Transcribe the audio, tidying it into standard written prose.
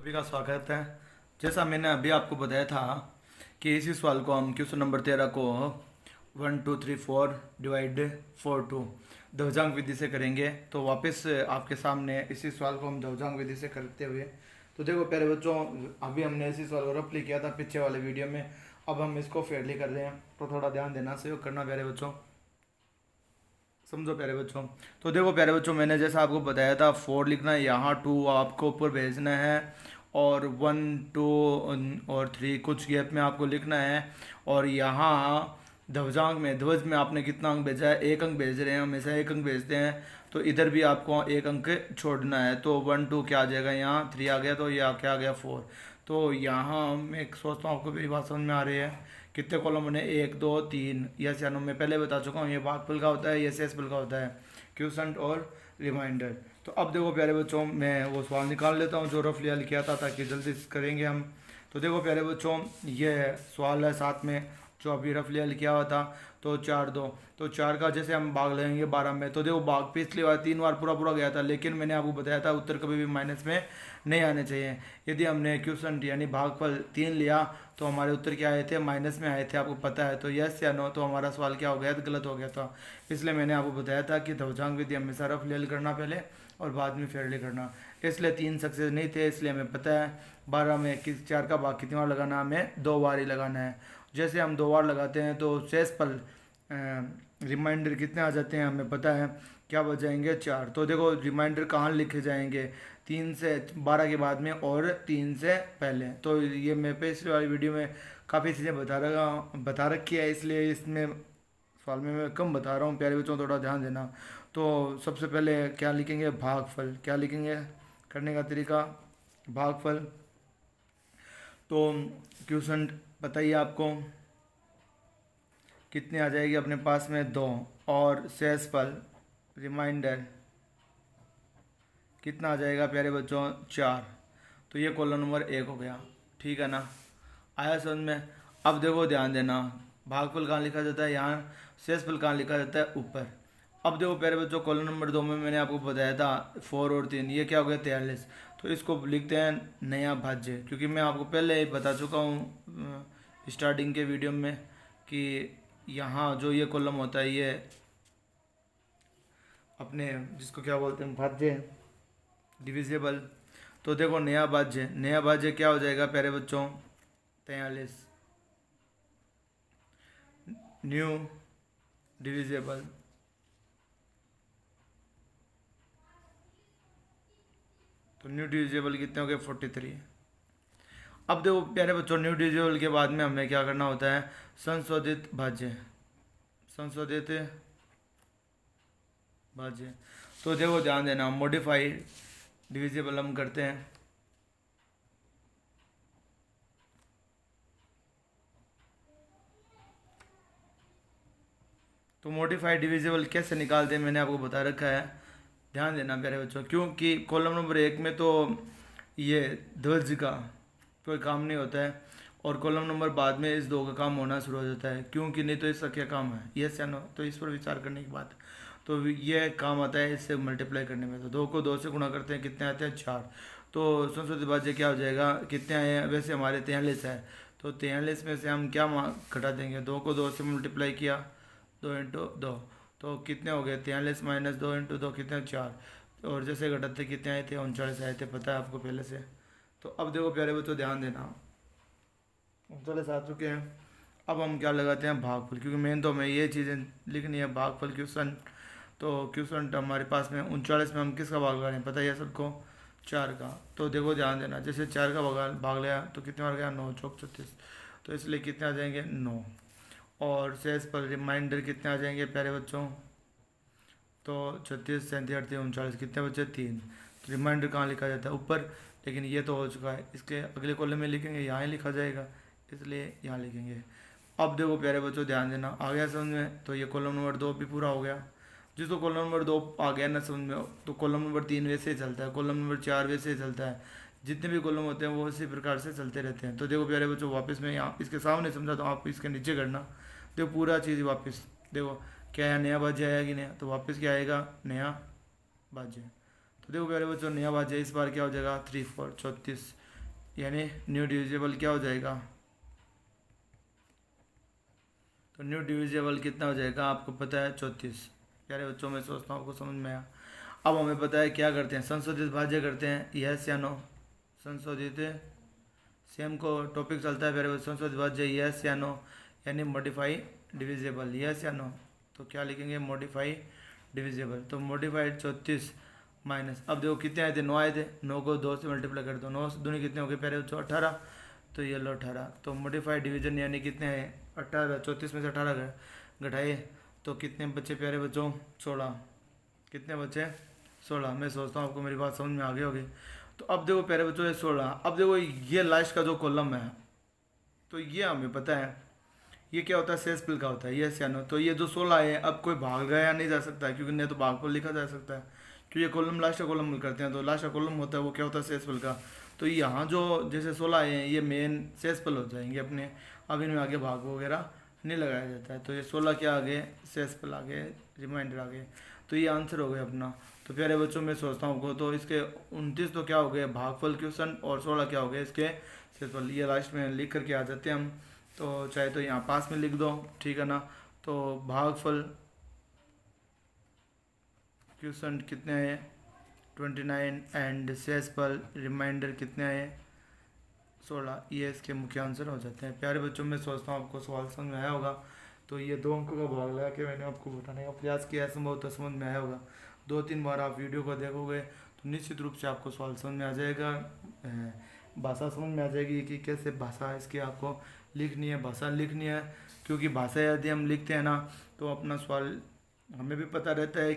सभी का स्वागत है। जैसा मैंने अभी आपको बताया था कि इसी सवाल को हम क्वेश्चन नंबर 13 को 1 2 3 4 डिवाइड 4 2 ध्वजांक विधि से करेंगे। तो वापस आपके सामने इसी सवाल को हम ध्वजांक विधि से करते हुए, तो देखो प्यारे बच्चों, अभी हमने इसी सवाल को रफली किया था पीछे वाले वीडियो में। अब हम इसको फेयरली कर रहे हैं, तो थोड़ा ध्यान देना, सहयोग करना प्यारे बच्चों, समझो प्यारे बच्चों। तो देखो प्यारे बच्चों, मैंने जैसा आपको बताया था 4 लिखना है, यहाँ 2 आपको ऊपर भेजना है, और 1 2 और 3 कुछ गैप में आपको लिखना है। और यहाँ ध्वजांक में, ध्वज में आपने कितना अंक भेजा है, एक अंक भेज रहे हैं, हमेशा एक अंक भेजते हैं। तो इधर भी आपको एक अंक छोड़ना है। तो 1 2 क्या आ जाएगा, यहाँ 3 आ गया, तो ये क्या आ गया 4। तो यहाँ मैं सोचता हूँ आपको मेरी बात समझ में आ रही है। कितने कॉलम बने, 1 2 3। यस या नो मैं पहले बता चुका हूँ, ये भागफल का होता है, ये शेषफल का होता है, क्वेश्चन और रिमाइंडर। तो अब देखो प्यारे बच्चों, मैं वो सवाल निकाल लेता हूँ जो रफली हल किया था, ताकि जल्दी से करेंगे हम। तो देखो प्यारे बच्चों, ये सवाल है साथ में जो अभी रफली हल किया हुआ था। तो 4 2, तो 4 का जैसे हम भाग लगेंगे 12 में। तो देखो भाग पिछली बार 3 बार पूरा पूरा गया था, लेकिन मैंने आपको बताया था उत्तर कभी भी माइनस में नहीं आने चाहिए। यदि हमने क्वेश्चन यानी भागफल 3 लिया तो हमारे उत्तर क्या आए थे, माइनस में आए थे, आपको पता है। तो यस या नो, तो हमारा सवाल क्या हो गया, गलत हो गया था। इसलिए मैंने आपको बताया था कि ध्वजांक विधि हमेशा रफली हल करना पहले और बाद में फेयरली करना। इसलिए 3 सक्सेस नहीं थे, इसलिए हमें पता है 12 में किस 4 का भाग कितनी बार लगाना, हमें 2 बार ही लगाना है। जैसे हम 2 बार लगाते हैं तो शेषफल रिमाइंडर कितने आ जाते हैं हमें पता है, क्या बच जाएंगे 4। तो देखो रिमाइंडर कहाँ लिखे जाएंगे, 3 से 12 के बाद में और 3 से पहले। तो ये मैं पिछले वाली वीडियो में काफ़ी चीज़ें बता रखी है, इसलिए इसमें सवाल में मैं कम बता रहा हूँ। प्यारे बच्चों थोड़ा ध्यान देना। तो सबसे पहले क्या लिखेंगे, भागफल। क्या लिखेंगे, करने का तरीका भागफल। तो क्वेश्चन बताइए आपको कितनी आ जाएगी अपने पास में, 2। और शेषफल रिमाइंडर कितना आ जाएगा प्यारे बच्चों, 4। तो ये कॉलम नंबर 1 हो गया, ठीक है ना, आया समझ में। अब देखो ध्यान देना, भागफल कहाँ लिखा जाता है, यहाँ। शेषफल कहाँ लिखा जाता है, ऊपर। अब देखो प्यारे बच्चों, कॉलम नंबर 2 में मैंने आपको बताया था 4 और 3, ये क्या हो गया 43। तो इसको लिखते हैं नया भाज्य, क्योंकि मैं आपको पहले ही बता चुका हूँ स्टार्टिंग के वीडियो में कि यहाँ जो ये कॉलम होता है, ये अपने जिसको क्या बोलते हैं, भाज्य, डिविजिबल। तो देखो नया भाज्य, नया भाज्य क्या हो जाएगा प्यारे बच्चों, 43। न्यू डिविजिबल, तो न्यू डिविजिबल कितने हो गए, 43। अब देखो प्यारे बच्चों, न्यू डिविजिबल के बाद में हमें क्या करना होता है, संशोधित भाज्य, संशोधित भाज्य। तो देखो ध्यान देना, मॉडिफाइड डिविजिबल हम करते हैं। तो मॉडिफाइड डिविजिबल कैसे निकालते हैं मैंने आपको बता रखा है, ध्यान देना प्यारे बच्चों। क्योंकि कॉलम नंबर 1 में तो ये ध्वज का कोई काम नहीं होता है, और कॉलम नंबर बाद में इस 2 का काम होना शुरू हो जाता है, क्योंकि नहीं तो इसका क्या काम है, यस या नो। तो इस पर विचार करने की बात। तो ये काम आता है इससे मल्टीप्लाई करने में। तो 2 को 2 से गुणा करते हैं, कितने आते हैं, 4। तो संशोधित भाज्य क्या हो जाएगा, कितने आए हैं, वैसे हमारे 43 है। तो 43 में से हम क्या घटा देंगे, 2 को 2 से मल्टीप्लाई किया, 2 × 2, तो कितने हो गए, 43 माइनस 2 × 2 कितने, 4। और जैसे घटाते कितने आए थे, 39 आए थे, पता है आपको पहले से। तो अब देखो प्यारे बच्चों ध्यान देना, 39 आ चुके हैं। अब हम क्या लगाते हैं, भागफल, क्योंकि मेन तो हमें ये चीज़ें लिखनी है, भागफल क्वेश्चन। तो क्वेश्चन हमारे पास में 39 में हम किसका भाग लगा रहे हैं, पता है सबको, 4 का। तो देखो ध्यान देना, जैसे 4 का भाग लिया तो कितने बार गया, 9 चौक 36। तो इसलिए कितने आ जाएंगे, 9। और शेष पर रिमाइंडर कितने आ जाएंगे प्यारे बच्चों, तो 36 37 38 39, कितने बचे, 3। रिमाइंडर कहाँ लिखा जाता है, ऊपर। लेकिन ये तो हो चुका है, इसके अगले कॉलम में लिखेंगे, यहाँ ही लिखा जाएगा, इसलिए यहाँ लिखेंगे। अब देखो प्यारे बच्चों ध्यान देना, आ गया समझ में। तो ये कॉलम नंबर 2 भी पूरा हो गया। जिसको कॉलम नंबर 2 आ गया ना समझ में, तो कॉलम नंबर 3 वैसे ही चलता है, कॉलम नंबर 4 वैसे ही चलता है। जितने भी कॉलम होते हैं वो इसी प्रकार से चलते रहते हैं। तो देखो प्यारे बच्चों, वापस मैं यहाँ इसके सामने समझा, तो आप इसके नीचे करना। देखो पूरा चीज़ वापस देखो, क्या है, नया भाज्य आया कि नहीं, तो वापस क्या आएगा, नया भाज्य। तो देखो प्यारे बच्चों, नया भाज्य इस बार क्या हो जाएगा, 3 4 34। यानी न्यू डिविजिबल क्या हो जाएगा, तो न्यू डिविजिबल कितना हो जाएगा आपको पता है 34। प्यारे बच्चों मैं सोचता हूँ आपको समझ में आया। अब हमें पता है क्या करते हैं, संशोधित भाज्य करते हैं, यस या नो। संशोधित सेम को टॉपिक चलता है प्यारे बच्चों, संशोधित भाज्य यस या नो, यानी मॉडिफाई डिविजिबल, यस या नो। तो क्या लिखेंगे, मॉडिफाई डिविजिबल। तो मॉडिफाइड 34 माइनस, अब देखो कितने आए थे, 9 आए थे, 9 को 2 से मल्टीप्लाई कर दो, 9 दूनी कितने हो गए प्यारे बच्चों 18, तो ये लो 18। तो मॉडिफाइड डिवीजन यानी कितने हैं 18, 34 में से 18 घटाए तो कितने बच्चे प्यारे बच्चों 16, कितने बच्चे 16। मैं सोचता हूँ आपको मेरी बात समझ में आ गई होगी। तो अब देखो प्यारे बच्चों ये 16, अब देखो ये लास्ट का जो कॉलम है तो ये हमें पता है ये क्या होता है, सेस्पिल का होता है, ये सियानो। तो ये जो 16 है अब कोई भाग गया नहीं जा सकता है, क्योंकि नहीं तो भाग को लिखा जा सकता है, क्योंकि ये कॉलम लास्ट का कॉलम करते हैं, तो लास्ट का कॉलम होता है वो क्या होता है, सेस्पिल का। तो यहाँ जो जैसे 16 है ये मेन सेस्पिल हो जाएंगे अपने, अब इनमें आगे भाग वगैरह नहीं लगाया जाता है। तो ये 16 के आगे सेस्पिल आगे, रिमाइंडर आगे, तो ये आंसर हो गया अपना। तो प्यारे बच्चों मैं सोचता हूँ तो इसके 29 तो क्या हो गए भागफल क्वेश्चन, और 16 क्या हो गए इसके सेस्पिल। ये लास्ट में लिख करके आ जाते हैं हम, तो चाहे तो यहाँ पास में लिख दो, ठीक है ना। तो भागफल क्वेश्चन कितने आए 29 एंड सेस्पल रिमाइंडर कितने आए 16, ये इसके मुख्य आंसर हो जाते हैं। प्यारे बच्चों मैं सोचता हूँ आपको सवाल समझ में आया होगा। तो ये 2 अंकों का भाग लगा के मैंने आपको बताने का प्रयास किया, संभव तो समझ में आया होगा। 2-3 बार आप वीडियो को देखोगे तो निश्चित रूप से आपको सवाल समझ में आ जाएगा, भाषा समझ में आ जाएगी कि कैसे भाषा इसकी आपको लिखनी है, भाषा लिखनी है। क्योंकि भाषा यदि हम लिखते हैं ना तो अपना सवाल हमें भी पता रहता है